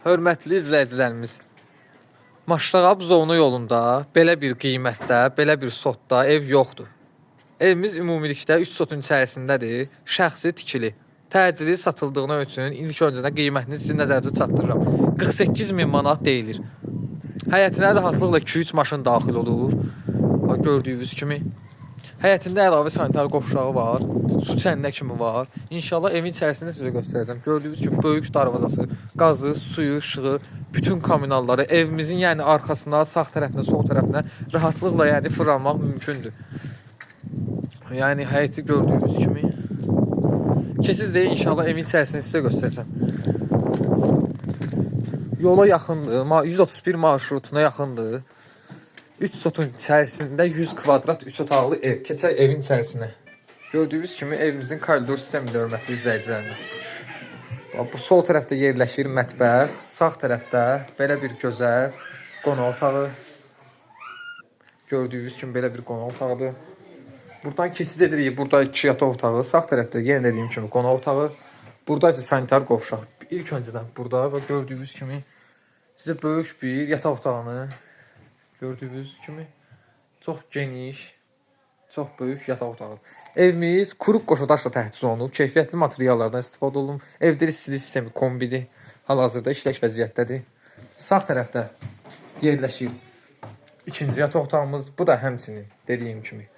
Hörmətli izləyicilərimiz, Maşrağa zonu yolunda belə bir qiymətdə, belə bir sotda ev yoxdur. Evimiz ümumilikdə 3 sotun içərisindədir, şəxsi tikili. Təcili satıldığına üçün ilk öncədən qiymətini sizin nəzərinizə çatdırıram. 48 min manat deyilir. Həyətinə rahatlıqla 2-3 maşın daxil olur. Gördüyünüz kimi. Həyətində əlavə sanitar qovşağı var, su çənnə kimi var. İnşallah evin içərisində sizə göstərəcəm. Gördüyünüz kimi böyük darvazası, qazı, suyu, işığı, bütün kommunalları evimizin yəni arxasında, sağ tərəfinə, sol tərəfinə rahatlıqla yəni fırlanmaq mümkündür. Yəni həyəti gördüyünüz kimi. Keçid də inşallah evin içərisini sizə göstərəcəm. Yola yaxındır, 131 marşrutuna yaxındır. 3 sotun içərisində 100 kvadrat 3 otaqlı ev. Keçək evin içərisinə. Gördüyünüz kimi evimizin koridor sistemidir, hörmətli izləyicilərimiz. Bu sol tərəfdə yerləşir mətbəx, sağ tərəfdə belə bir gözəl qonaq otağı. Gördüyünüz kimi belə bir qonaq otağıdır. Buradan keçid edirik, burada 2 yataq otağı, sağ tərəfdə yenə dediyim kimi qonaq otağı. Burada isə sanitar qovşaq. İlk öncədən burada və gördüyünüz kimi sizə böyük bir yataq otağını gördüyünüz kimi çox geniş, çox böyük yataq otağıdır. Evimiz quruq qoşadaşla təchiz olunub, keyfiyyətli materiallardan istifadə olunub. Evdə istilik sistemi kombidir, hal-hazırda işlək vəziyyətdədir. Sağ tərəfdə yerləşir ikinci yataq otağımız. Bu da həmçinin dediyim kimi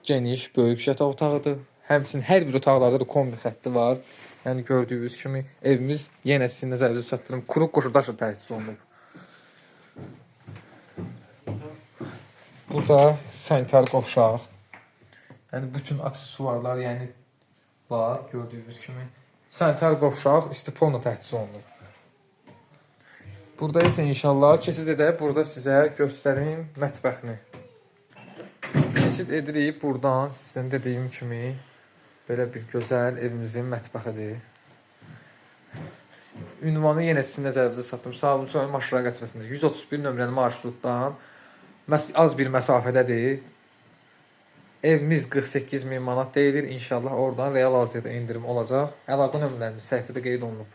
geniş, böyük yataq otağıdır. Həmçinin hər bir otaqlarda da kombi xətti var. Yəni gördüyünüz kimi evimiz yenə sizin nəzərinizə çatdırım, quruq qoşadaşla təchiz olunub. Burada sanitar qovşaq. Yəni bütün aksesuarlar yəni var, gördüyünüz kimi. Sanitar qovşaq istipolla təchiz olunur. Burada isə inşallah keçid edək, burada sizə göstərim mətbəxini. Keçid edirik buradan, sizin dediyim kimi belə bir gözəl evimizin mətbəxidir. Ünvanı yenə sizin nəzərinizə çatdırım. Sabunçu Maşrağa qəsəbəsində 131 nömrəli marşrutdan az bir məsafədədir. Evimiz 48 min manat deyilir. İnşallah oradan real alıcıda indirim olacaq. Əlaqə nömrələrimiz səhifədə qeyd olunub.